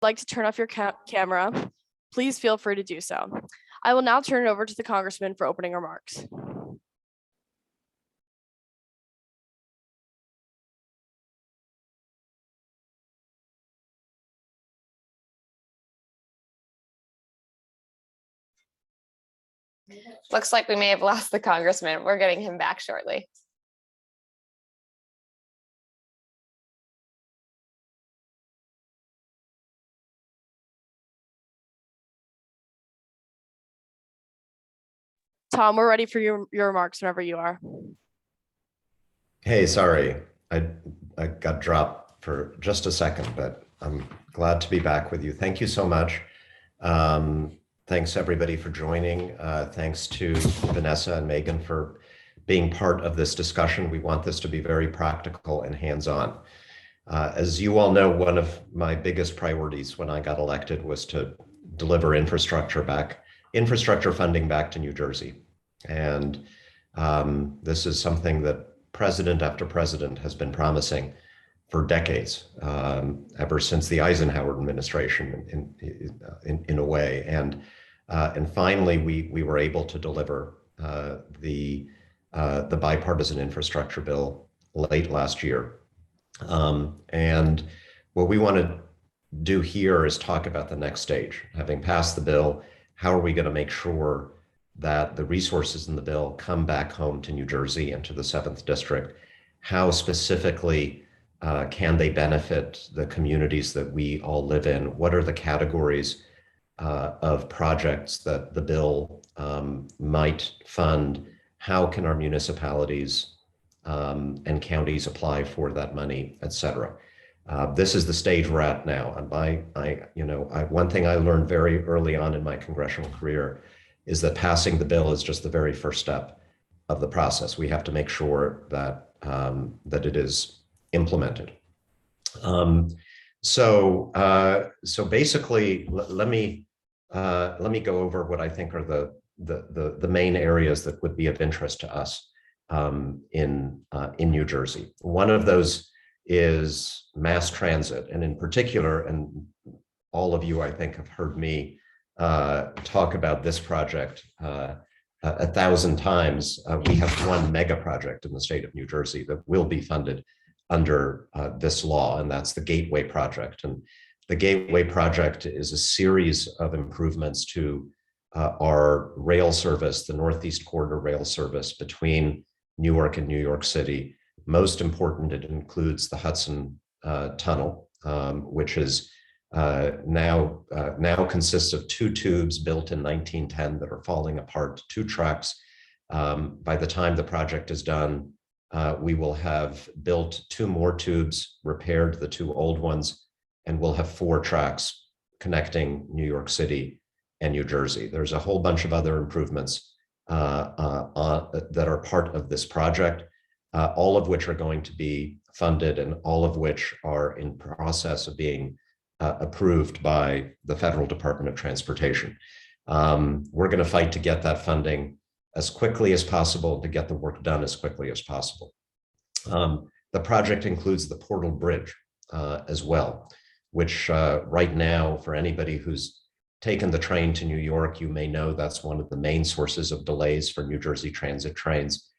like to turn off your camera, please feel free to do so. I will now turn it over to the Congressman for opening remarks. Looks like we may have lost the Congressman. We're getting him back shortly. Tom, we're ready for your remarks whenever you are. Hey, sorry, I got dropped for just a second, but I'm glad to be back with you. Thank you so much. Thanks everybody for joining. Thanks to Vanessa and Megan for being part of this discussion. We want this to be very practical and hands-on. As you all know, one of my biggest priorities when I got elected was to deliver infrastructure funding back to New Jersey. And this is something that president after president has been promising for decades, ever since the Eisenhower administration in a way. And finally, we were able to deliver the bipartisan infrastructure bill late last year. And what we want to do here is talk about the next stage. Having passed the bill, how are we going to make sure that the resources in the bill come back home to New Jersey and to the 7th District? How specifically can they benefit the communities that we all live in? What are the categories of projects that the bill might fund? How can our municipalities and counties apply for that money, et cetera? This is the stage we're at now. And one thing I learned very early on in my congressional career is that passing the bill is just the very first step of the process. We have to make sure that that it is implemented. So basically, let me go over what I think are the main areas that would be of interest to us in New Jersey. One of those is mass transit, and in particular, and all of you, I think, have heard me talk about this project 1,000 times. We have one mega project in the state of New Jersey that will be funded under this law, and that's the Gateway Project. And the Gateway Project is a series of improvements to our rail service, the Northeast Corridor rail service between Newark and New York City. Most important, it includes the Hudson Tunnel, which is now consists of 2 tubes built in 1910 that are falling apart, 2 tracks. By the time the project is done, we will have built 2 more tubes, repaired the 2 old ones, and we'll have 4 tracks connecting New York City and New Jersey. There's a whole bunch of other improvements that are part of this project, all of which are going to be funded and all of which are in process of being approved by the Federal Department of Transportation. We're going to fight to get that funding as quickly as possible, to get the work done as quickly as possible. The project includes the Portal Bridge as well, which right now, for anybody who's taken the train to New York, you may know that's one of the main sources of delays for New Jersey Transit trains.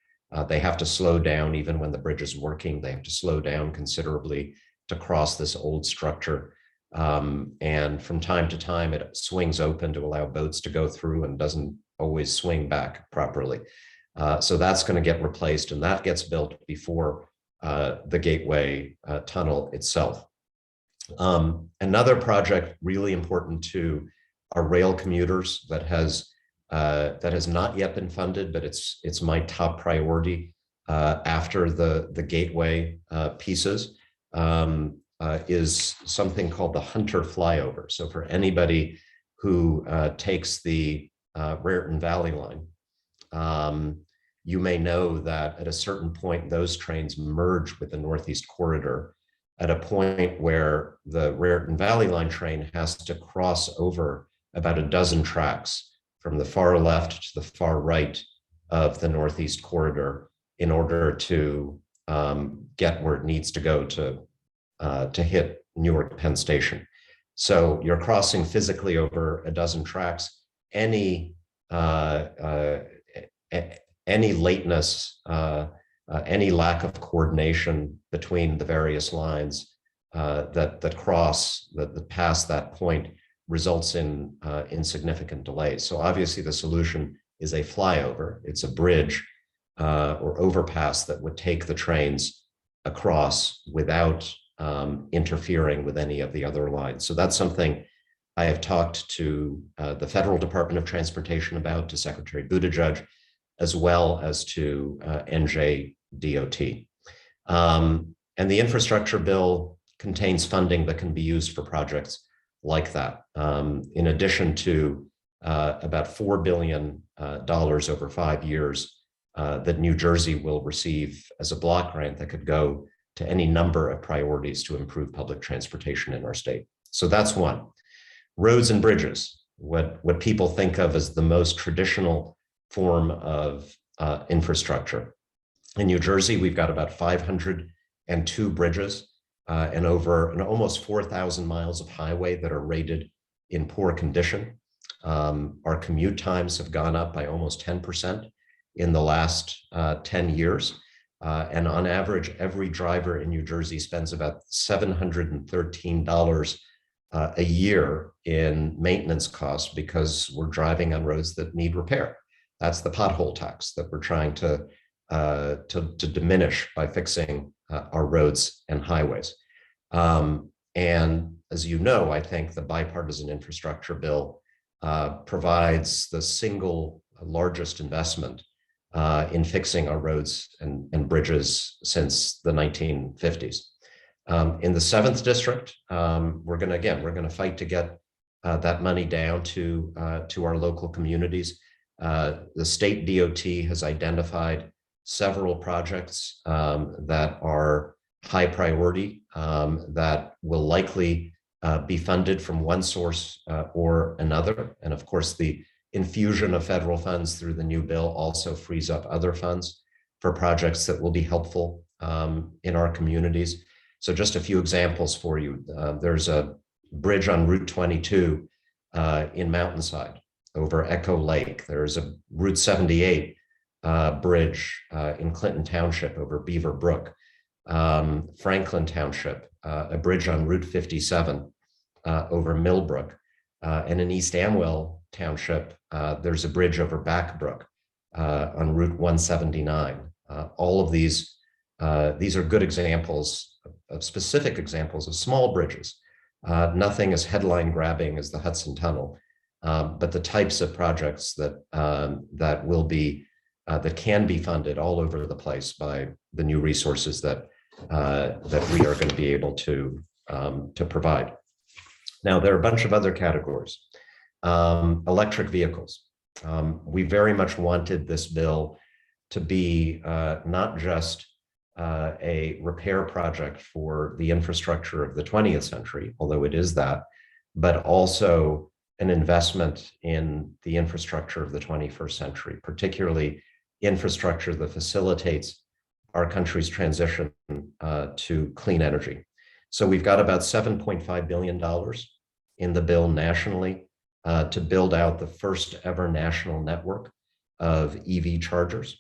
They have to slow down even when the bridge is working. They have to slow down considerably to cross this old structure. And from time to time, it swings open to allow boats to go through and doesn't always swing back properly. So that's going to get replaced, and that gets built before the Gateway Tunnel itself. Another project really important to our rail commuters that has not yet been funded, but it's my top priority after the Gateway pieces, is something called the Hunter Flyover. So for anybody who takes the Raritan Valley line, you may know that at a certain point, those trains merge with the Northeast Corridor at a point where the Raritan Valley line train has to cross over about a dozen tracks from the far left to the far right of the Northeast Corridor in order to get where it needs to go to hit Newark Penn Station. So you're crossing physically over a dozen tracks. Any lateness, any lack of coordination between the various lines that cross, that pass that point, results in significant delays. So obviously the solution is a flyover. It's a bridge or overpass that would take the trains across without interfering with any of the other lines. So that's something I have talked to the Federal Department of Transportation about, to Secretary Buttigieg, as well as to NJ-DOT. And the infrastructure bill contains funding that can be used for projects like that. In addition to about $4 billion over 5 years that New Jersey will receive as a block grant that could go to any number of priorities to improve public transportation in our state. So that's one. Roads and bridges, what people think of as the most traditional form of infrastructure. In New Jersey, we've got about 502 bridges and almost 4,000 miles of highway that are rated in poor condition. Our commute times have gone up by almost 10% in the last 10 years. And on average, every driver in New Jersey spends about $713 a year in maintenance costs because we're driving on roads that need repair. That's the pothole tax that we're trying to diminish by fixing our roads and highways. And as you know, I think the bipartisan infrastructure bill provides the single largest investment in fixing our roads and bridges since the 1950s. In the 7th district, we're going to fight to get that money down to our local communities. The state DOT has identified several projects that are high priority that will likely be funded from one source or another. And of course, the infusion of federal funds through the new bill also frees up other funds for projects that will be helpful in our communities. So just a few examples for you. There's a bridge on Route 22 in Mountainside over Echo Lake. There's a Route 78 bridge in Clinton Township over Beaver Brook. Franklin Township, a bridge on Route 57 over Millbrook. And in East Amwell Township, there's a bridge over Back Brook on Route 179. All of these are good examples of specific examples of small bridges. Nothing as headline grabbing as the Hudson Tunnel, but the types of projects that can be funded all over the place by the new resources that we are going to be able to provide. Now, there are a bunch of other categories. Electric vehicles. We very much wanted this bill to be not just a repair project for the infrastructure of the 20th century, although it is that, but also an investment in the infrastructure of the 21st century, particularly infrastructure that facilitates our country's transition to clean energy. So we've got about $7.5 billion in the bill nationally to build out the first ever national network of EV chargers.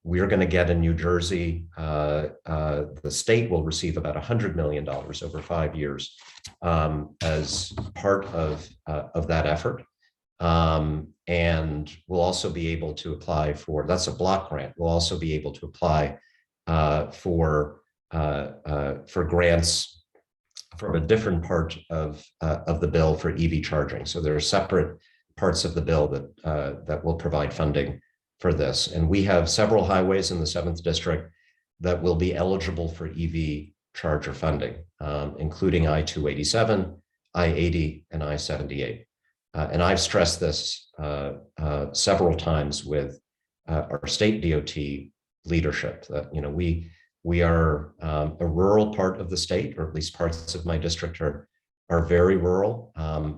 We're going to get in New Jersey, the state will receive about $100 million over 5 years as part of that effort. And we'll also be able to apply for, that's a block grant, we'll also be able to apply for grants from a different part of the bill for EV charging. So there are separate parts of the bill that will provide funding for this. And we have several highways in the 7th district that will be eligible for EV charger funding, including I-287, I-80, and I-78. And I've stressed this several times with our state DOT leadership that, you know, we are a rural part of the state, or at least parts of my district are very rural,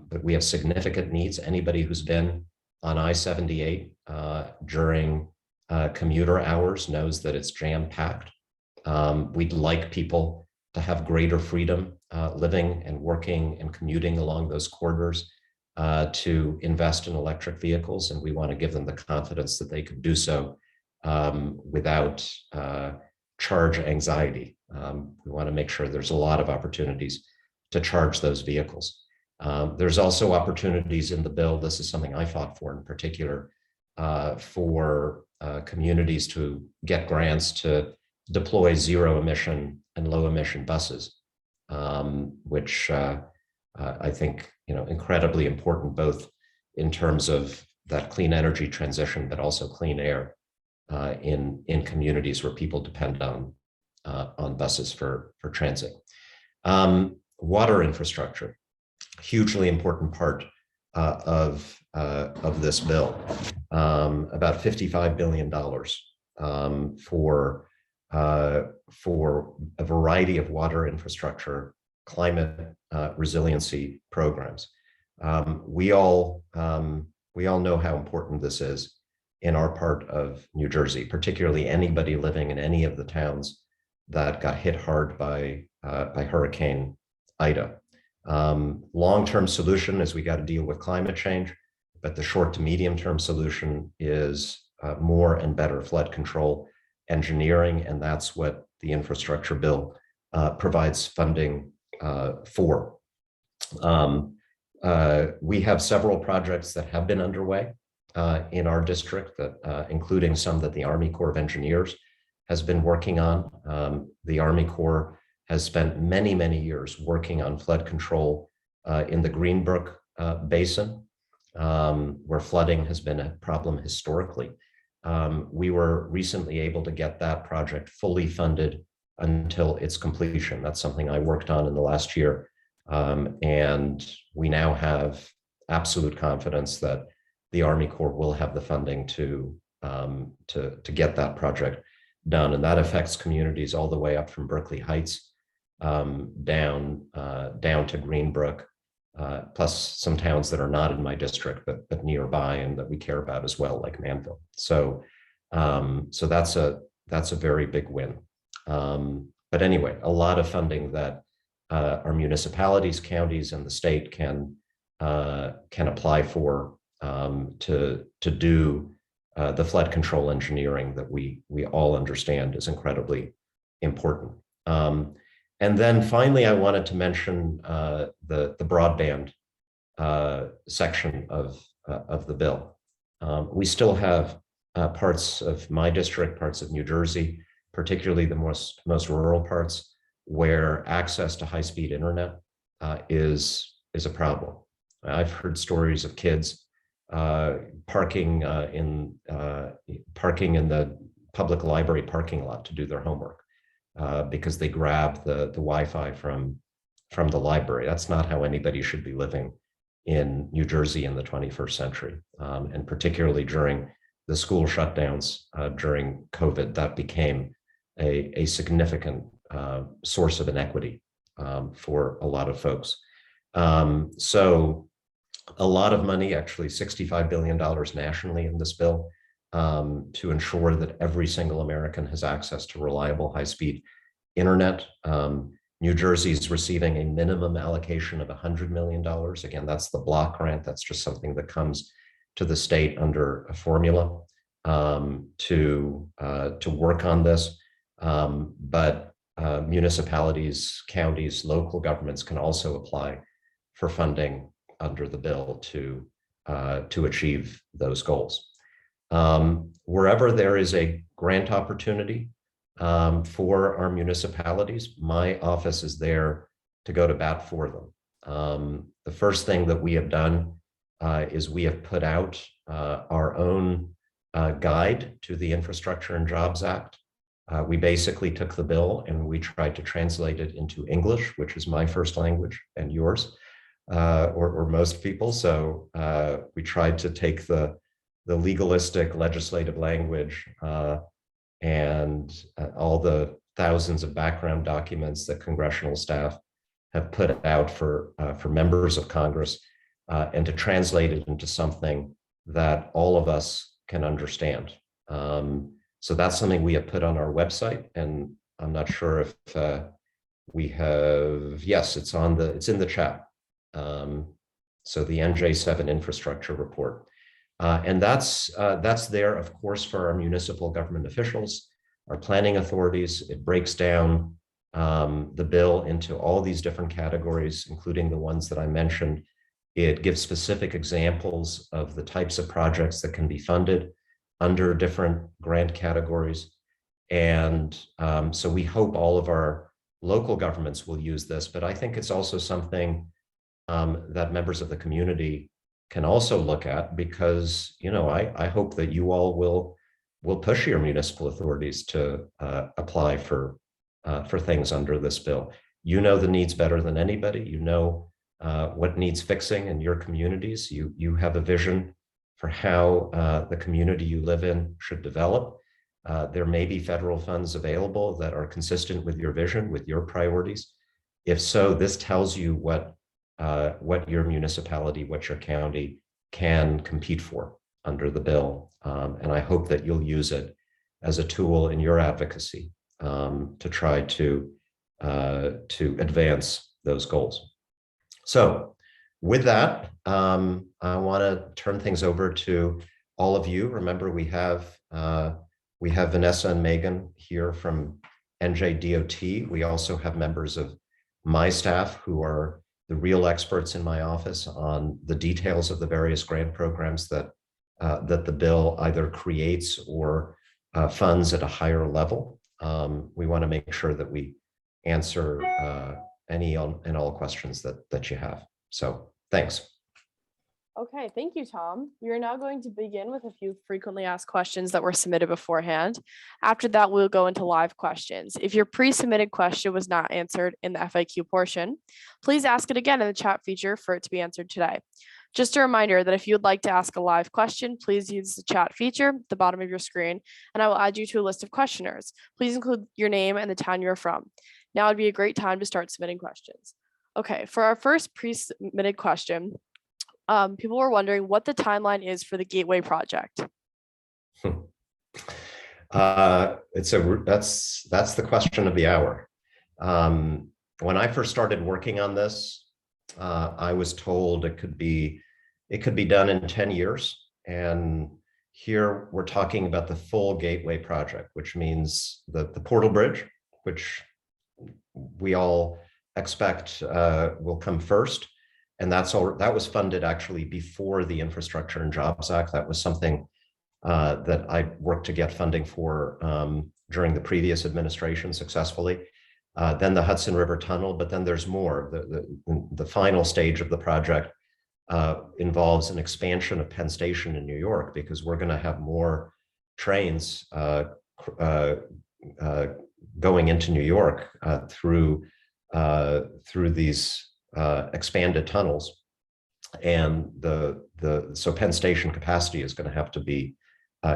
but we have significant needs. Anybody who's been on I-78 during commuter hours knows that it's jam-packed. We'd like people to have greater freedom living and working and commuting along those corridors, to invest in electric vehicles, and we want to give them the confidence that they could do so without charge anxiety. We want to make sure there's a lot of opportunities to charge those vehicles. There's also opportunities in the bill. This is something I fought for in particular, for communities to get grants to deploy zero emission and low emission buses, which I think, incredibly important, both in terms of that clean energy transition, but also clean air in communities where people depend on buses for transit. Water infrastructure, hugely important part of this bill. About $55 billion for a variety of water infrastructure, climate resiliency programs. We all know how important this is in our part of New Jersey, particularly anybody living in any of the towns that got hit hard by Hurricane Ida. Long-term solution is we got to deal with climate change, but the short to medium-term solution is more and better flood control engineering, and that's what the infrastructure bill provides funding for. We have several projects that have been underway in our district, that including some that the Army Corps of Engineers has been working on. The Army Corps has spent many, many years working on flood control in the Greenbrook Basin, where flooding has been a problem historically. We were recently able to get that project fully funded until its completion. That's something I worked on in the last year. And we now have absolute confidence that the Army Corps will have the funding to get that project done. And that affects communities all the way up from Berkeley Heights down to Greenbrook, plus some towns that are not in my district, but nearby and that we care about as well, like Manville. So that's a very big win. But anyway, a lot of funding that our municipalities, counties, and the state can apply for to do the flood control engineering that we all understand is incredibly important. And then finally, I wanted to mention the broadband section of the bill. We still have parts of my district, parts of New Jersey, particularly the most rural parts, where access to high-speed internet is a problem. I've heard stories of kids parking in the public library parking lot to do their homework because they grab the Wi-Fi from the library. That's not how anybody should be living in New Jersey in the 21st century. And particularly during the school shutdowns during COVID, that became a significant source of inequity for a lot of folks. So a lot of money, actually $65 billion nationally in this bill, to ensure that every single American has access to reliable high-speed internet. New Jersey is receiving a minimum allocation of $100 million. Again, that's the block grant. That's just something that comes to the state under a formula to work on this. But municipalities, counties, local governments can also apply for funding under the bill to achieve those goals. Wherever there is a grant opportunity for our municipalities, my office is there to go to bat for them. The first thing that we have done is we have put out our own guide to the Infrastructure and Jobs Act. We basically took the bill and we tried to translate it into English, which is my first language and yours, or most people. So we tried to take the legalistic legislative language and all the thousands of background documents that congressional staff have put out for members of Congress and to translate it into something that all of us can understand. So that's something we have put on our website, and I'm not sure We have, yes, it's in the chat. So the NJ-7 Infrastructure Report. And that's there, of course, for our municipal government officials, our planning authorities. It breaks down the bill into all these different categories, including the ones that I mentioned. It gives specific examples of the types of projects that can be funded under different grant categories. And so we hope all of our local governments will use this, but I think it's also something that members of the community can also look at, because, you know, I hope that you all will push your municipal authorities to apply for things under this bill. You know the needs better than anybody. You know what needs fixing in your communities. You have a vision for how the community you live in should develop. There may be federal funds available that are consistent with your vision, with your priorities. If so, this tells you what your municipality, what your county can compete for under the bill. And I hope that you'll use it as a tool in your advocacy to try to advance those goals. So with that, I want to turn things over to all of you. Remember, we have Vanessa and Megan here from NJ-DOT. We also have members of my staff who are the real experts in my office on the details of the various grant programs that the bill either creates or funds at a higher level. We want to make sure that we answer any and all questions that you have. So thanks. Okay, thank you, Tom. We are now going to begin with a few frequently asked questions that were submitted beforehand. After that, we'll go into live questions. If your pre-submitted question was not answered in the FAQ portion, please ask it again in the chat feature for it to be answered today. Just a reminder that if you would like to ask a live question, please use the chat feature at the bottom of your screen, and I will add you to a list of questioners. Please include your name and the town you're from. Now would be a great time to start submitting questions. Okay, for our first pre-submitted question, people were wondering what the timeline is for the Gateway project. That's the question of the hour. When I first started working on this, I was told it could be done in 10 years. And here we're talking about the full Gateway project, which means the Portal Bridge, which we all expect will come first. And that was funded actually before the Infrastructure and Jobs Act. That was something that I worked to get funding for during the previous administration successfully. Then the Hudson River Tunnel, but then there's more. The final stage of the project involves an expansion of Penn Station in New York, because we're going to have more trains going into New York through these expanded tunnels, and so Penn Station capacity is going to have to be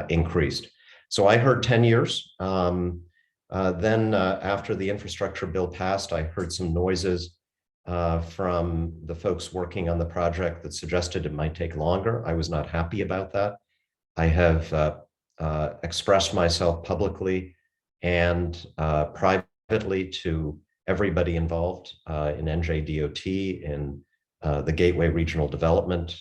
increased. So I heard 10 years. Then after the infrastructure bill passed, I heard some noises from the folks working on the project that suggested it might take longer. I was not happy about that. I have expressed myself publicly and privately to everybody involved in NJ-DOT, in the Gateway Regional Development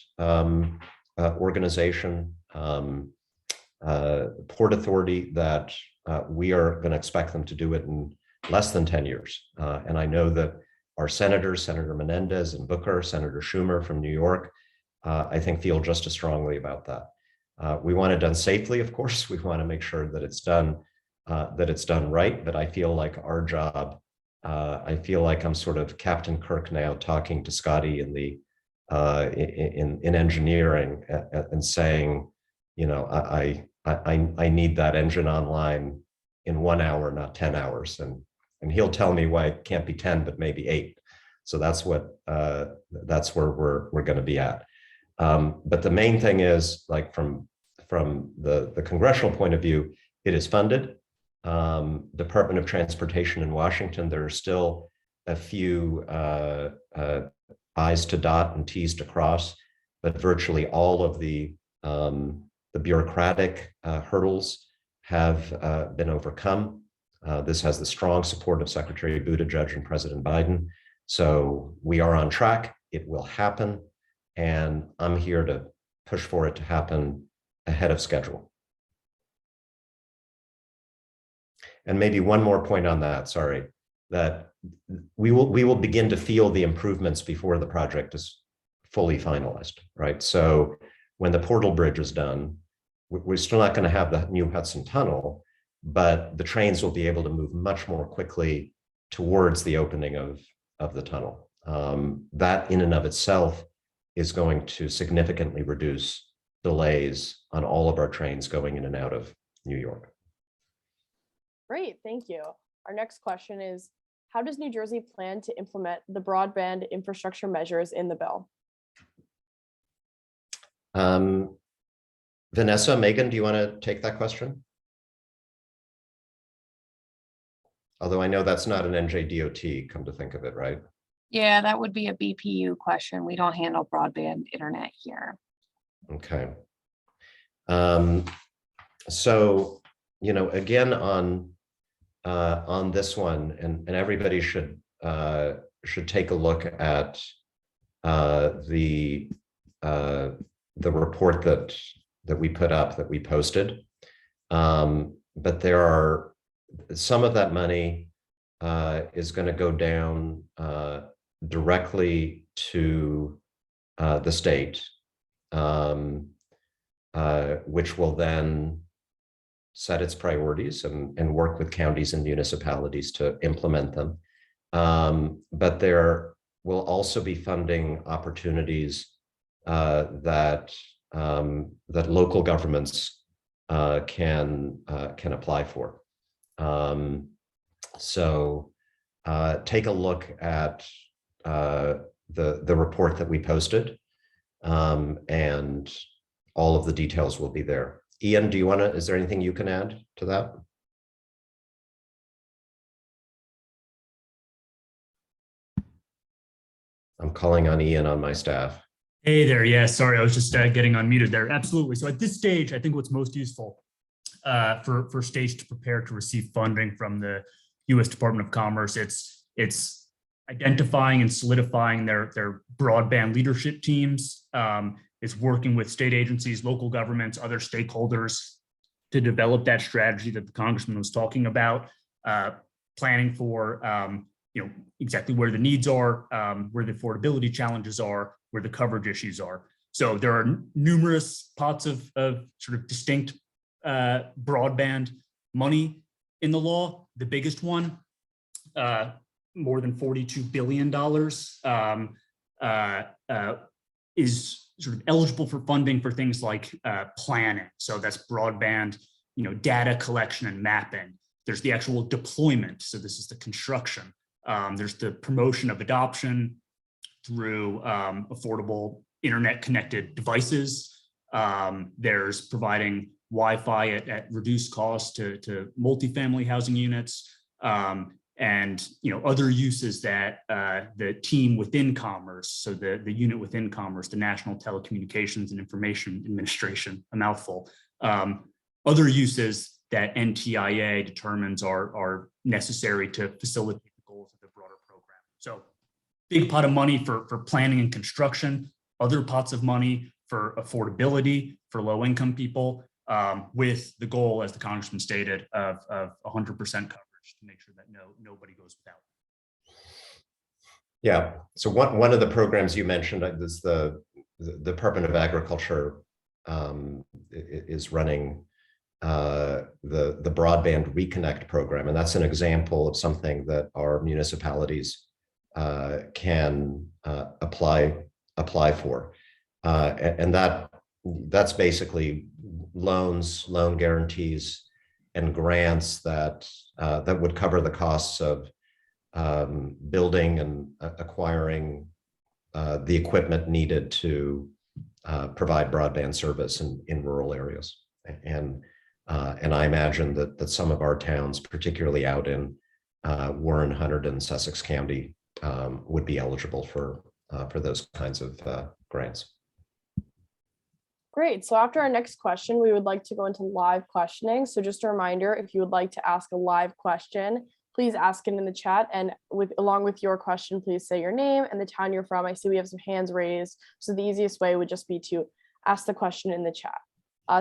Organization, Port Authority, that we are going to expect them to do it in less than 10 years. And I know that our senators, Senator Menendez and Booker, Senator Schumer from New York, I think feel just as strongly about that. We want it done safely, of course. We want to make sure that it's done right. But I feel like our job, I feel like I'm sort of Captain Kirk now, talking to Scotty in engineering and saying, you know, I need that engine online in 1 hour, not 10 hours. And he'll tell me why it can't be 10, but maybe 8. So that's where we're going to be at. But the main thing is, like, from the congressional point of view, it is funded. Department of Transportation in Washington, there are still a few I's to dot and T's to cross, but virtually all of the bureaucratic hurdles have been overcome. This has the strong support of Secretary Buttigieg and President Biden. So we are on track. It will happen. And I'm here to push for it to happen ahead of schedule. And maybe one more point on that, sorry, that we will begin to feel the improvements before the project is fully finalized, right? So when the Portal Bridge is done, we're still not going to have the new Hudson Tunnel, but the trains will be able to move much more quickly towards the opening of the tunnel. That in and of itself is going to significantly reduce delays on all of our trains going in and out of New York. Great, thank you. Our next question is, how does New Jersey plan to implement the broadband infrastructure measures in the bill? Vanessa, Megan, do you want to take that question? Although I know that's not an NJ-DOT, come to think of it, right? Yeah, that would be a BPU question. We don't handle broadband internet here. Okay. So, again, on this one, and everybody should take a look at the report that we put up, that we posted. But there are some of that money is going to go down directly to the state, which will then set its priorities and work with counties and municipalities to implement them. But there will also be funding opportunities that local governments can apply for. So take a look at the report that we posted, and all of the details will be there. Ian, is there anything you can add to that? I'm calling on Ian on my staff. Hey there. Yeah, sorry, I was just getting unmuted there. Absolutely. So at this stage, I think what's most useful for states to prepare to receive funding from the U.S. Department of Commerce, it's identifying and solidifying their broadband leadership teams. It's working with state agencies, local governments, other stakeholders to develop that strategy that the congressman was talking about, planning for exactly where the needs are, where the affordability challenges are, where the coverage issues are. So there are numerous pots of sort of distinct broadband money in the law. The biggest one, more than $42 billion, is sort of eligible for funding for things like planning. So that's broadband, data collection and mapping. There's the actual deployment. So this is the construction. There's the promotion of adoption through affordable internet connected devices. There's providing Wi-Fi at reduced cost to multifamily housing units, and other uses that the team within Commerce, so the unit within Commerce, the National Telecommunications and Information Administration, a mouthful, other uses that NTIA determines are necessary to facilitate the goals of the broader program. So big pot of money for planning and construction, other pots of money for affordability for low income people, with the goal, as the congressman stated, of 100% coverage to make sure that nobody goes without. Yeah, so one of the programs you mentioned is the Department of Agriculture is running the Broadband Reconnect program, and that's an example of something that our municipalities can apply for, and that's basically loan guarantees and grants that would cover the costs of building and acquiring the equipment needed to provide broadband service in rural areas. And I imagine that some of our towns, particularly out in Warren, Hunterdon, and Sussex County, would be eligible for those kinds of grants. Great. So after our next question, we would like to go into live questioning. So just a reminder, if you would like to ask a live question, please ask it in the chat. And along with your question, please say your name and the town you're from. I see we have some hands raised. So the easiest way would just be to ask the question in the chat.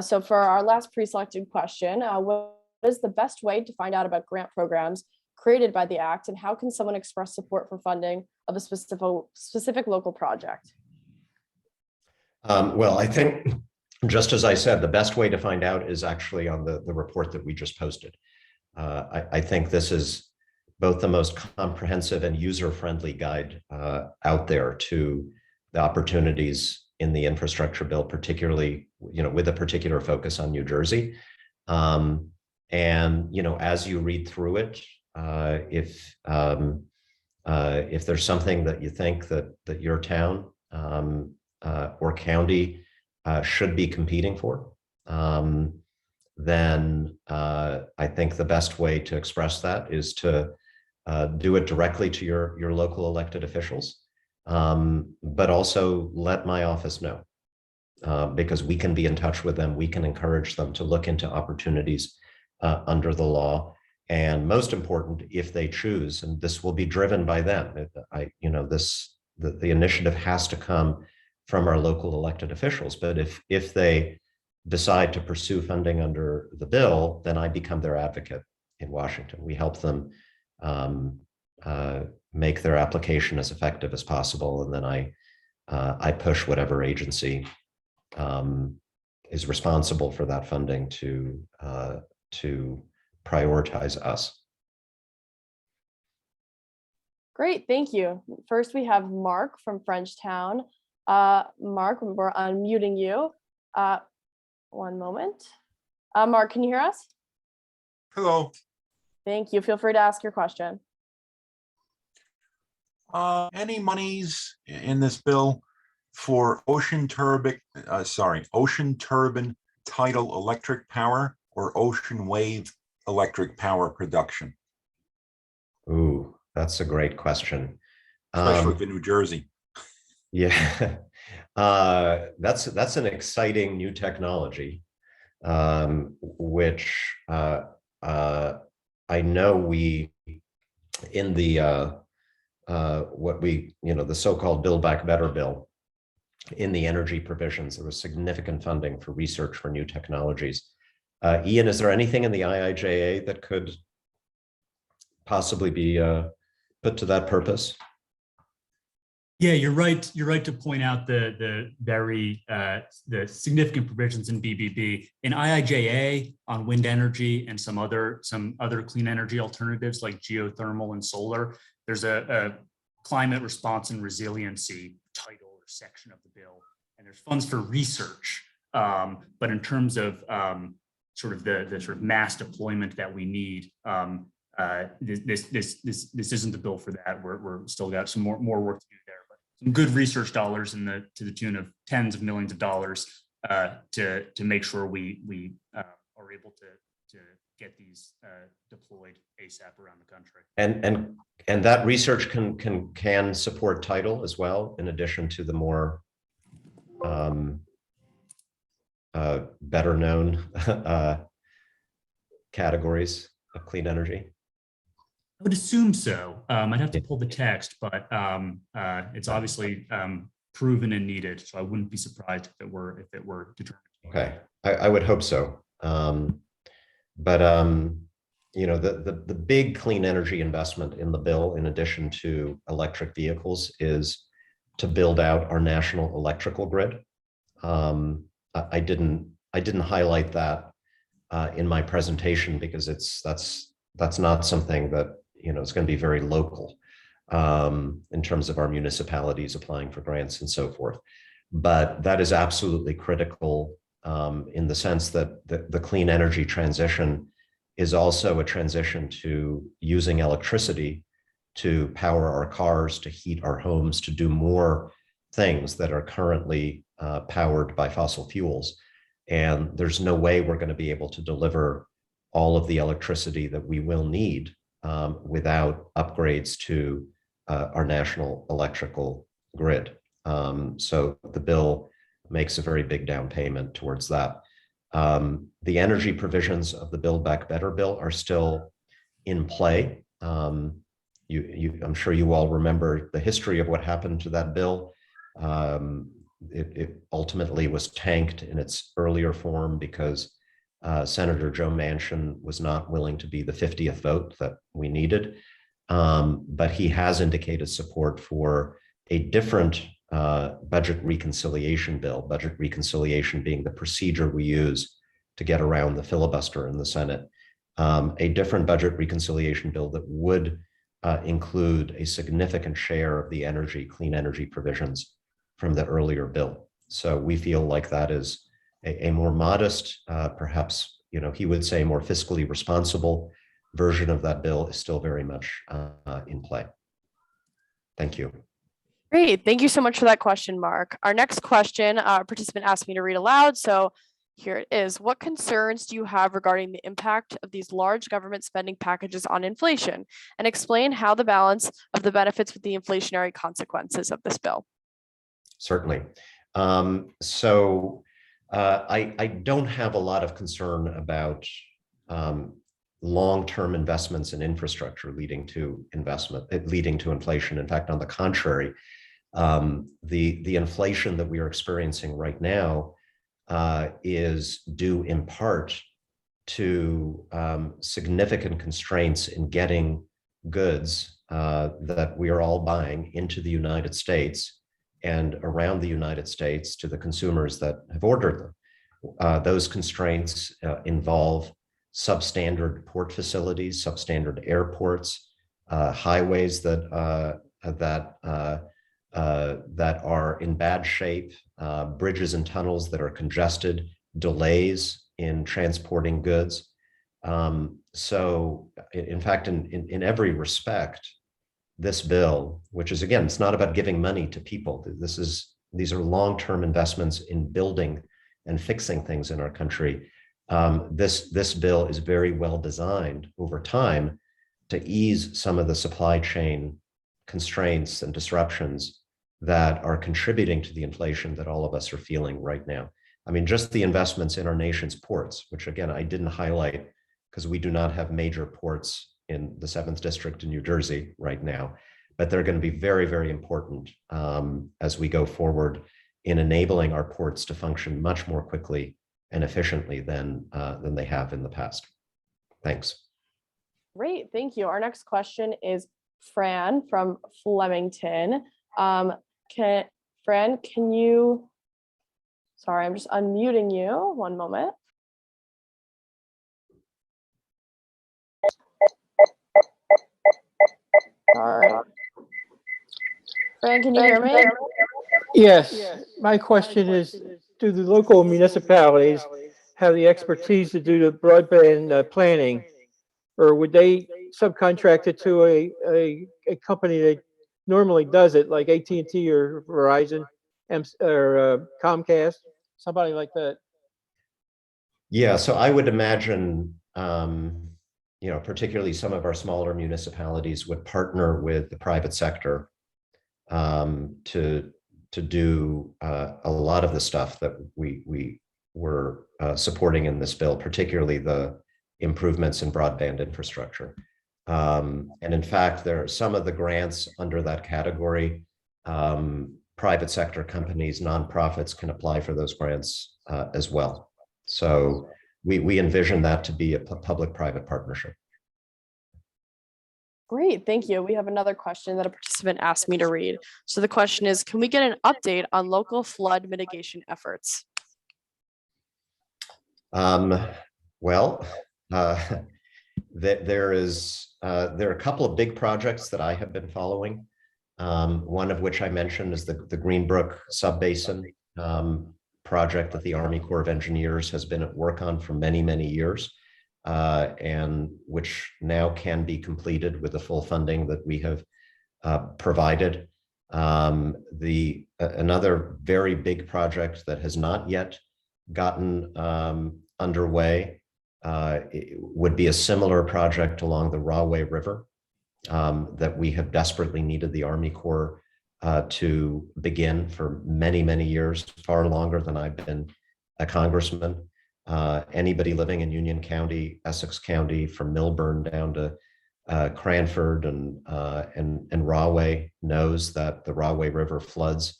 So for our last pre-selected question, what is the best way to find out about grant programs created by the Act, and how can someone express support for funding of a specific local project? Well, I think, just as I said, the best way to find out is actually on the report that we just posted. I think this is both the most comprehensive and user-friendly guide out there to the opportunities in the infrastructure bill, particularly, with a particular focus on New Jersey. And, as you read through it, if there's something that you think that your town or county should be competing for, then I think the best way to express that is to do it directly to your local elected officials, but also let my office know, because we can be in touch with them. We can encourage them to look into opportunities under the law. And most important, if they choose, and this will be driven by them, the initiative has to come from our local elected officials. But if they decide to pursue funding under the bill, then I become their advocate in Washington. We help them make their application as effective as possible, and then I push whatever agency is responsible for that funding to prioritize us. Great, thank you. First, we have Mark from Frenchtown. Mark, we're unmuting you. One moment. Mark, can you hear us? Hello. Thank you. Feel free to ask your question. Any monies in this bill for ocean turbine tidal electric power or ocean wave electric power production? Ooh, that's a great question. Especially for New Jersey. Yeah, that's an exciting new technology, which I know we, in the the so-called Build Back Better bill, in the energy provisions, there was significant funding for research for new technologies. Ian, is there anything in the IIJA that could possibly be put to that purpose? Yeah, you're right. You're right to point out the significant provisions in BBB. In IIJA on wind energy and some other clean energy alternatives like geothermal and solar, there's a climate response and resiliency title or section of the bill, and there's funds for research. But in terms of sort of the mass deployment that we need, this isn't the bill for that. We're still got some more work to do there. Some good research dollars to the tune of tens of millions of dollars to make sure we are able to get these deployed ASAP around the country. And that research can support tidal as well, in addition to the more better known categories of clean energy. I would assume so. I'd have to pull the text, but it's obviously proven and needed. So I wouldn't be surprised if it were determined. Okay, I would hope so. But the big clean energy investment in the bill, in addition to electric vehicles, is to build out our national electrical grid. I didn't highlight that in my presentation because that's not something that it's going to be very local in terms of our municipalities applying for grants and so forth. But that is absolutely critical in the sense that the clean energy transition is also a transition to using electricity to power our cars, to heat our homes, to do more things that are currently powered by fossil fuels. And there's no way we're going to be able to deliver all of the electricity that we will need without upgrades to our national electrical grid. So the bill makes a very big down payment towards that. The energy provisions of the Build Back Better bill are still in play. I'm sure you all remember the history of what happened to that bill. It ultimately was tanked in its earlier form because Senator Joe Manchin was not willing to be the 50th vote that we needed. But he has indicated support for a different budget reconciliation bill, budget reconciliation being the procedure we use to get around the filibuster in the Senate. A different budget reconciliation bill that would include a significant share of the clean energy provisions from the earlier bill. So we feel like that is a more modest, perhaps, he would say more fiscally responsible version of that bill is still very much in play. Thank you. Great. Thank you so much for that question, Mark. Our next question, a participant asked me to read aloud. So here it is. What concerns do you have regarding the impact of these large government spending packages on inflation? And explain how the balance of the benefits with the inflationary consequences of this bill. Certainly. I don't have a lot of concern about long-term investments in infrastructure leading to inflation. In fact, on the contrary, the inflation that we are experiencing right now is due in part to significant constraints in getting goods that we are all buying into the United States and around the United States to the consumers that have ordered them. Those constraints involve substandard port facilities, substandard airports, highways that are in bad shape, bridges and tunnels that are congested, delays in transporting goods. So in fact, in every respect, this bill, which is, again, it's not about giving money to people. These are long-term investments in building and fixing things in our country. This bill is very well designed over time to ease some of the supply chain constraints and disruptions that are contributing to the inflation that all of us are feeling right now. I mean, just the investments in our nation's ports, which again, I didn't highlight because we do not have major ports in the 7th District in New Jersey right now, but they're going to be very, very important as we go forward in enabling our ports to function much more quickly and efficiently than they have in the past. Thanks. Great, thank you. Our next question is Fran from Flemington. Fran, can you, sorry, I'm just unmuting you. One moment. All right. Fran, can you hear me? Yes, my question is, do the local municipalities have the expertise to do the broadband planning? Or would they subcontract it to a company that normally does it, like AT&T or Verizon or Comcast, somebody like that? Yeah, so I would imagine, particularly some of our smaller municipalities would partner with the private sector to do a lot of the stuff that we were supporting in this bill, particularly the improvements in broadband infrastructure. And in fact, there are some of the grants under that category. Private sector companies, nonprofits can apply for those grants as well. So we envision that to be a public-private partnership. Great, thank you. We have another question that a participant asked me to read. So the question is, can we get an update on local flood mitigation efforts? There are a couple of big projects that I have been following. One of which I mentioned is the Greenbrook Subbasin project that the Army Corps of Engineers has been at work on for many, many years, and which now can be completed with the full funding that we have provided. Another very big project that has not yet gotten underway would be a similar project along the Rahway River that we have desperately needed the Army Corps to begin for many, many years, far longer than I've been a congressman. Anybody living in Union County, Essex County, from Milburn down to Cranford and Rahway knows that the Rahway River floods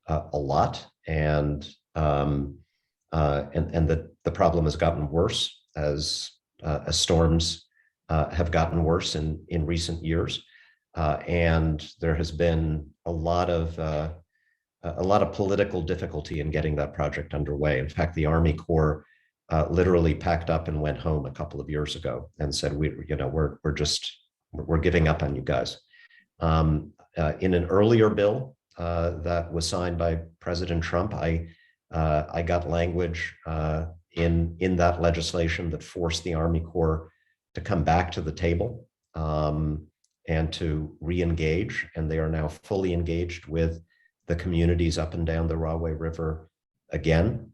a lot, and that the problem has gotten worse as storms have gotten worse in recent years, and there has been a lot of political difficulty in getting that project underway. In fact, the Army Corps literally packed up and went home a couple of years ago and said, we're giving up on you guys. In an earlier bill that was signed by President Trump, I got language in that legislation that forced the Army Corps to come back to the table and to re-engage, and they are now fully engaged with the communities up and down the Rahway River again,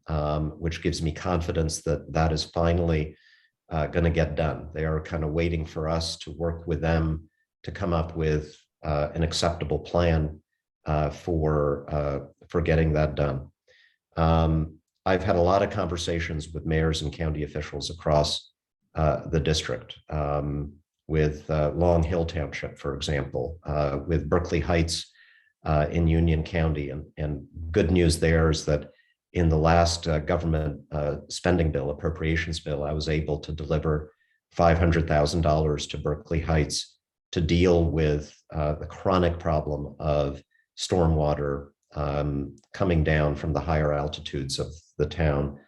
which gives me confidence that that is finally going to get done. They are kind of waiting for us to work with them to come up with an acceptable plan for getting that done. I've had a lot of conversations with mayors and county officials across the district, with Long Hill Township, for example, with Berkeley Heights in Union County. And good news there is that in the last government spending bill, appropriations bill, I was able to deliver $500,000 to Berkeley Heights to deal with the chronic problem of stormwater coming down from the higher altitudes of the town,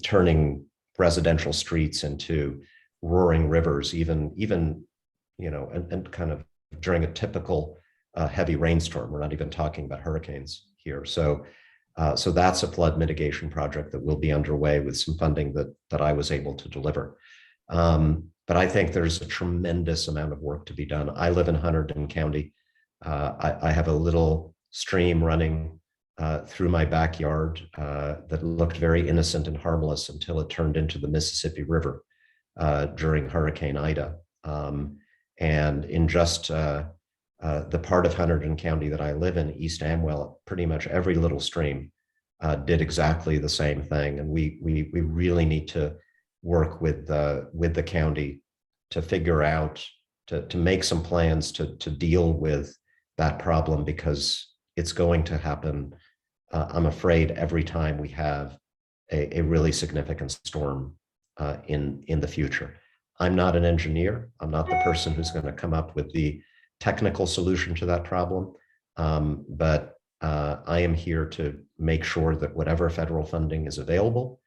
turning residential streets into roaring rivers, even and kind of during a typical heavy rainstorm. We're not even talking about hurricanes here. So that's a flood mitigation project that will be underway with some funding that I was able to deliver. But I think there's a tremendous amount of work to be done. I live in Hunterdon County. I have a little stream running through my backyard that looked very innocent and harmless until it turned into the Mississippi River during Hurricane Ida. And in just the part of Hunterdon County that I live in, East Amwell, pretty much every little stream did exactly the same thing. And we really need to work with the county to figure out, to make some plans to deal with that problem, because it's going to happen, I'm afraid, every time we have a really significant storm in the future. I'm not an engineer. I'm not the person who's going to come up with the technical solution to that problem, but I am here to make sure that whatever federal funding is available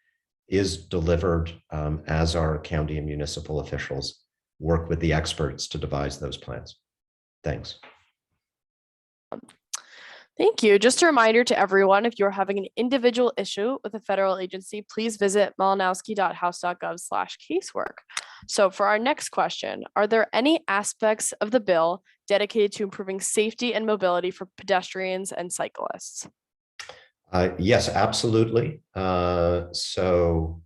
is delivered as our county and municipal officials work with the experts to devise those plans. Thanks. Thank you. Just a reminder to everyone, if you're having an individual issue with a federal agency, please visit malinowski.house.gov/casework. So for our next question, are there any aspects of the bill dedicated to improving safety and mobility for pedestrians and cyclists? Yes, absolutely. So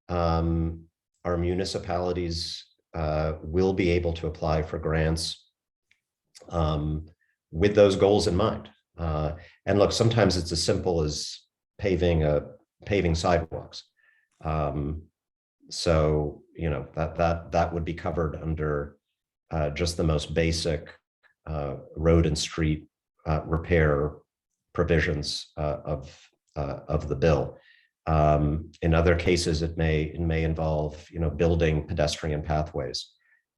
our municipalities will be able to apply for grants with those goals in mind. And look, sometimes it's as simple as paving sidewalks. So that would be covered under just the most basic road and street repair provisions of the bill. In other cases, it may involve building pedestrian pathways,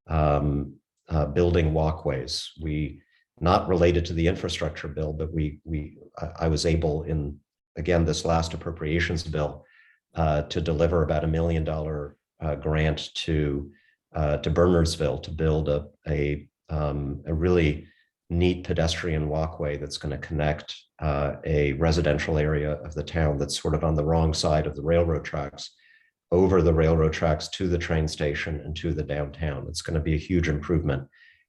building walkways. Not related to the infrastructure bill, but I was able again, this last appropriations bill to deliver about $1 million grant to Bernardsville to build a really neat pedestrian walkway that's going to connect a residential area of the town that's sort of on the wrong side of the railroad tracks, over the railroad tracks to the train station and to the downtown. It's going to be a huge improvement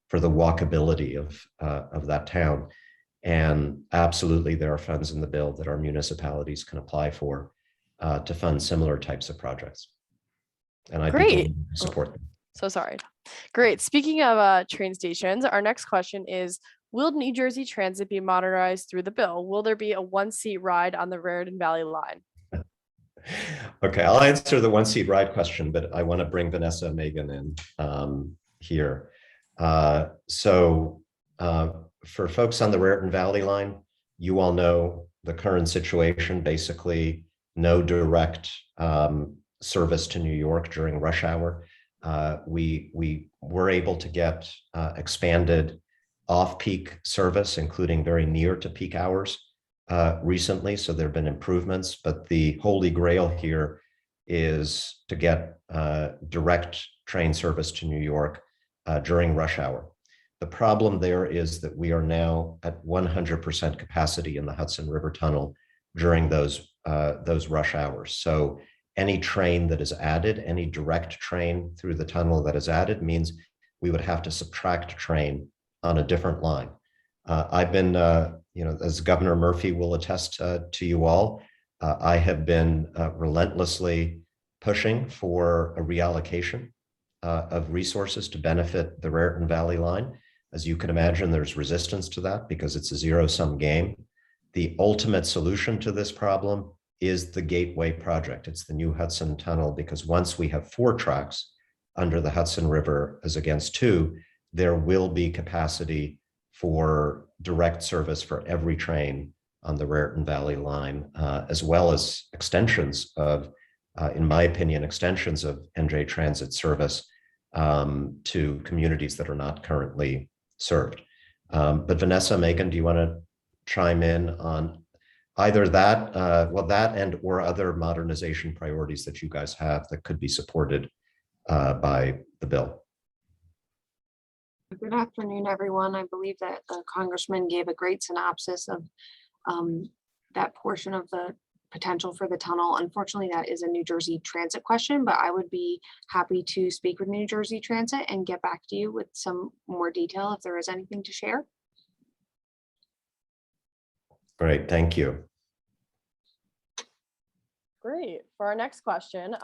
for the walkability of that town. And absolutely, there are funds in the bill that our municipalities can apply for to fund similar types of projects. And I'd be Great. willing to support them. So sorry. Great. Speaking of train stations, our next question is, Will New Jersey Transit be modernized through the bill? Will there be a one-seat ride on the Raritan Valley line? Okay, I'll answer the one-seat ride question, but I want to bring Vanessa Megan in here. For folks on the Raritan Valley line, you all know the current situation, basically no direct service to New York during rush hour. We were able to get expanded off-peak service, including very near to peak hours recently. So there have been improvements, but the holy grail here is to get direct train service to New York during rush hour. The problem there is that we are now at 100% capacity in the Hudson River Tunnel during those rush hours. So any train that is added, any direct train through the tunnel that is added, means we would have to subtract a train on a different line. I've been, as Governor Murphy will attest to you all, I have been relentlessly pushing for a reallocation of resources to benefit the Raritan Valley line. As you can imagine, there's resistance to that because it's a zero-sum game. The ultimate solution to this problem is the Gateway project. It's the new Hudson Tunnel, because once we have 4 tracks under the Hudson River as against 2, there will be capacity for direct service for every train on the Raritan Valley line, as well as extensions of, in my opinion, extensions of NJ Transit service to communities that are not currently served. But Vanessa, Megan, do you want to chime in on either that, that and or other modernization priorities that you guys have that could be supported by the bill? Good afternoon, everyone. I believe that the Congressman gave a great synopsis of that portion of the potential for the tunnel. Unfortunately, that is a New Jersey Transit question, but I would be happy to speak with New Jersey Transit and get back to you with some more detail if there is anything to share. Great, thank you. Great. For our next question,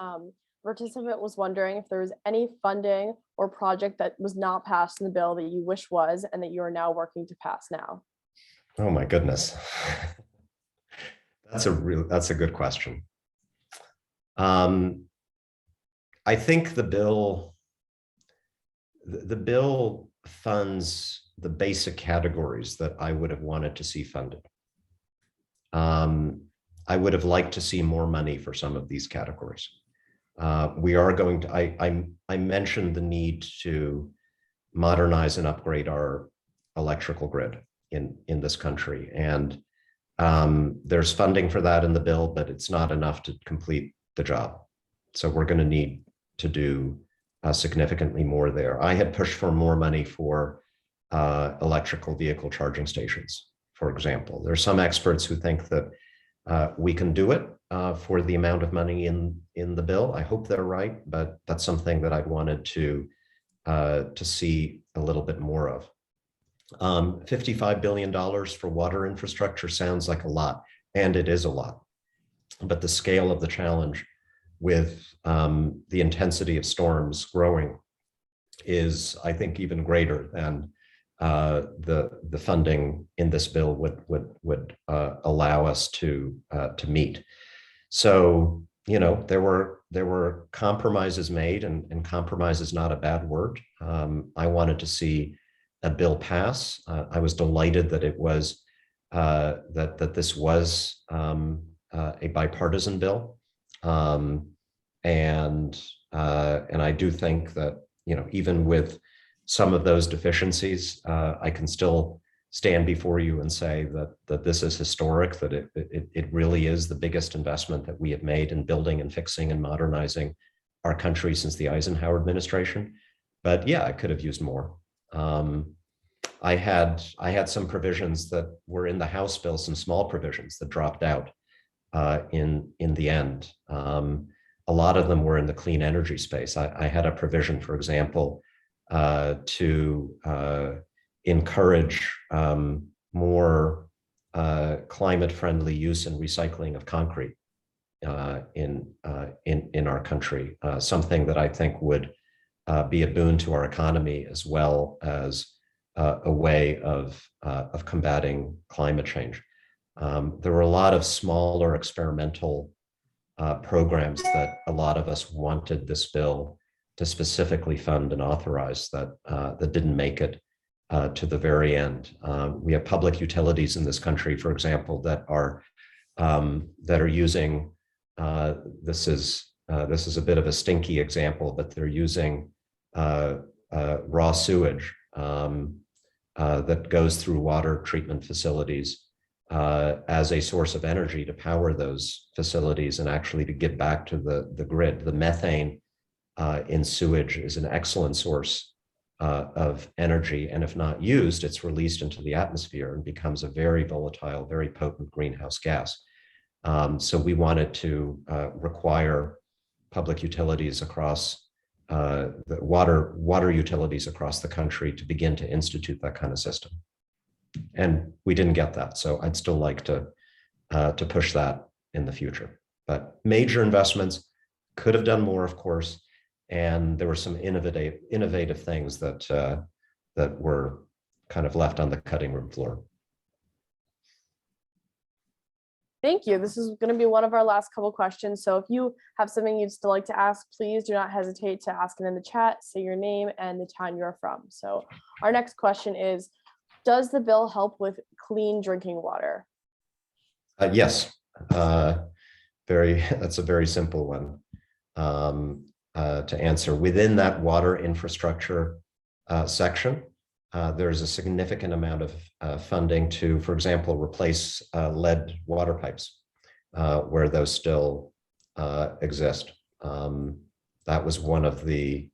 participant was wondering if there was any funding or project that was not passed in the bill that you wish was and that you are now working to pass now. Oh my goodness. That's a good question. I think the bill funds the basic categories that I would have wanted to see funded. I would have liked to see more money for some of these categories. We are going to, I mentioned the need to modernize and upgrade our electrical grid in this country. And there's funding for that in the bill, but it's not enough to complete the job. So we're going to need to do significantly more there. I had pushed for more money for electrical vehicle charging stations, for example. There are some experts who think that we can do it for the amount of money in the bill. I hope they're right, but that's something that I'd wanted to see a little bit more of. $55 billion for water infrastructure sounds like a lot, and it is a lot. But the scale of the challenge with the intensity of storms growing is, I think, even greater than the funding in this bill would allow us to meet. So, there were compromises made, and compromise is not a bad word. I wanted to see a bill pass. I was delighted that it was that this was a bipartisan bill, and I do think that even with some of those deficiencies, I can still stand before you and say that this is historic, that it really is the biggest investment that we have made in building and fixing and modernizing our country since the Eisenhower administration. But yeah, I could have used more. I had some provisions that were in the House bill, some small provisions that dropped out in the end. A lot of them were in the clean energy space. I had a provision, for example, to encourage more climate-friendly use and recycling of concrete in our country, something that I think would be a boon to our economy, as well as a way of combating climate change. There were a lot of smaller experimental programs that a lot of us wanted this bill to specifically fund and authorize that didn't make it to the very end. We have public utilities in this country, for example, that are using this is a bit of a stinky example, but they're using raw sewage that goes through water treatment facilities as a source of energy to power those facilities and actually to give back to the grid. The methane in sewage is an excellent source of energy, and if not used, it's released into the atmosphere and becomes a very volatile, very potent greenhouse gas. So we wanted to require public utilities across the water utilities across the country to begin to institute that kind of system. And we didn't get that. So I'd still like to push that in the future. But major investments, could have done more, of course. And there were some innovative things that were kind of left on the cutting room floor. Thank you. This is going to be one of our last couple questions. So if you have something you'd still like to ask, please do not hesitate to ask it in the chat. Say your name and the town you're from. So our next question is, does the bill help with clean drinking water? Yes, that's a very simple one to answer. Within that water infrastructure section, there's a significant amount of funding to, for example, replace lead water pipes where those still exist. That was one of the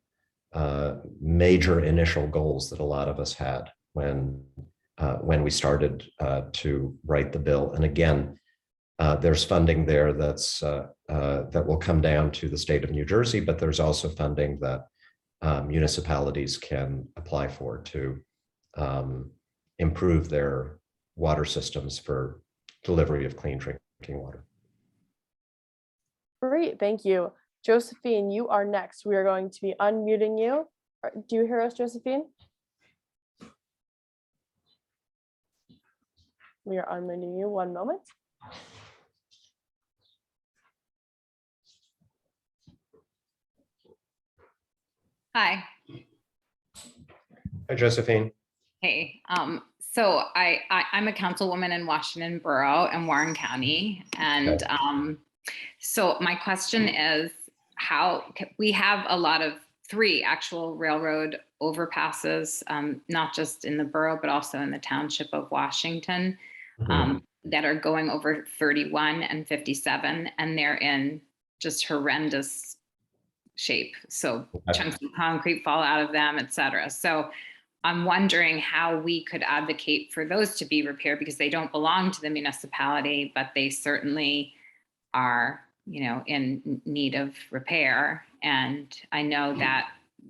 major initial goals that a lot of us had when we started to write the bill. And again, there's funding there that will come down to the state of New Jersey, but there's also funding that municipalities can apply for to improve their water systems for delivery of clean drinking water. Great, thank you. Josephine, you are next. We are going to be unmuting you. Do you hear us, Josephine? We are unmuting you. One moment. Hi. Hi, Josephine. Hey. So I'm a councilwoman in Washington Borough and Warren County, and so my question is, how we have a lot of 3 actual railroad overpasses, not just in the borough but also in the township of Washington, that are going over 31 and 57, and they're in just horrendous shape. So chunks of concrete fall out of them, et cetera. So I'm wondering how we could advocate for those to be repaired, because they don't belong to the municipality, but they certainly are, in need of repair. And I know that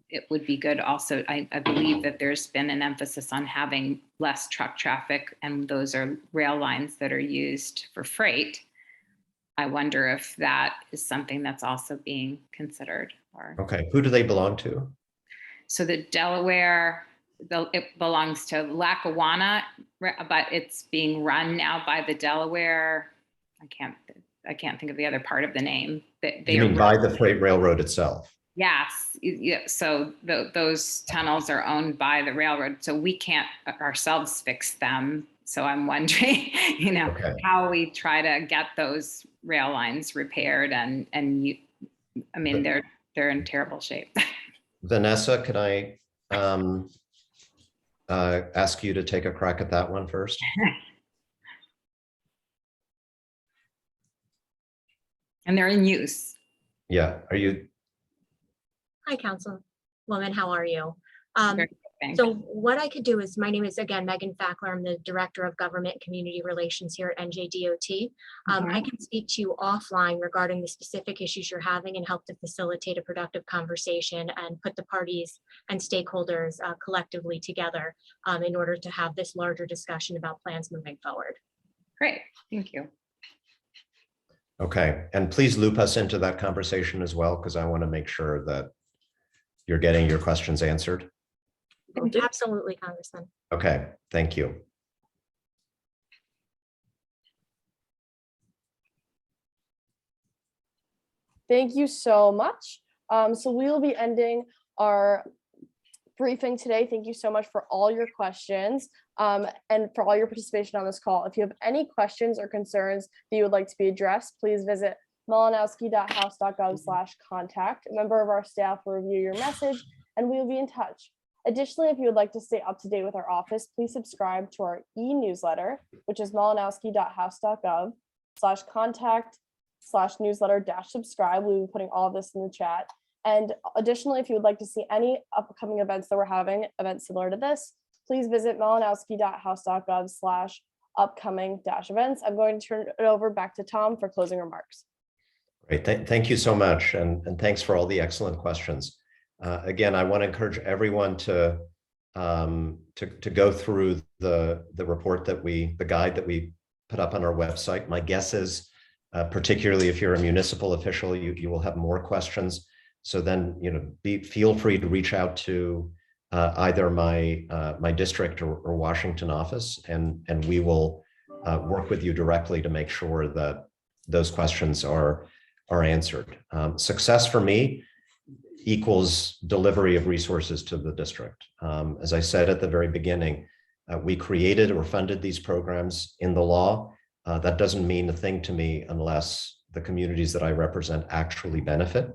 it would be good also, I believe that there's been an emphasis on having less truck traffic, and those are rail lines that are used for freight. I wonder if that is something that's also being considered. Okay, who do they belong to? So the Delaware, it belongs to Lackawanna, but it's being run now by the Delaware. I can't think of the other part of the name. You mean by the freight railroad itself? Yes. Yeah. So those tunnels are owned by the railroad, so we can't ourselves fix them. So I'm wondering, how we try to get those rail lines repaired, and they're in terrible shape. Vanessa, can I ask you to take a crack at that one first? And they're in use. Yeah, are you? Hi, Councilwoman, how are you? Very good, thanks. So what I could do is, my name is again Megan Fackler. I'm the Director of Government and Community Relations here at NJDOT. I can speak to you offline regarding the specific issues you're having and help to facilitate a productive conversation and put the parties and stakeholders collectively together in order to have this larger discussion about plans moving forward. Great, thank you. Okay, and please loop us into that conversation as well, because I want to make sure that you're getting your questions answered. Okay. Absolutely, Congressman. Okay, thank you. Thank you so much. So we will be ending our briefing today. Thank you so much for all your questions and for all your participation on this call. If you have any questions or concerns that you would like to be addressed, please visit malinowski.house.gov/contact. A member of our staff will review your message and we will be in touch. Additionally, if you would like to stay up to date with our office, please subscribe to our e-newsletter, which is malinowski.house.gov/contact/newsletter-subscribe. We will be putting all of this in the chat. And additionally, if you would like to see any upcoming events that we're having, events similar to this, please visit malinowski.house.gov/upcoming-events. I'm going to turn it over back to Tom for closing remarks. Great, thank you so much. And thanks for all the excellent questions. Again, I want to encourage everyone to go through the report the guide that we put up on our website. My guess is, particularly if you're a municipal official, you will have more questions. So then, feel free to reach out to either my district or Washington office, and we will work with you directly to make sure that those questions are answered. Success for me equals delivery of resources to the district. As I said at the very beginning, we created or funded these programs in the law. That doesn't mean a thing to me unless the communities that I represent actually benefit.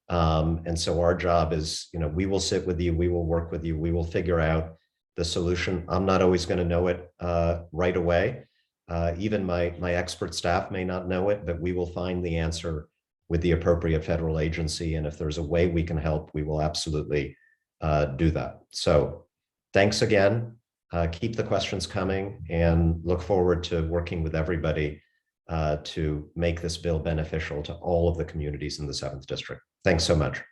And so our job is, we will sit with you, we will work with you, we will figure out the solution. I'm not always going to know it right away. Even my expert staff may not know it, but we will find the answer with the appropriate federal agency. And if there's a way we can help, we will absolutely do that. So thanks again. Keep the questions coming and look forward to working with everybody to make this bill beneficial to all of the communities in the 7th District. Thanks so much.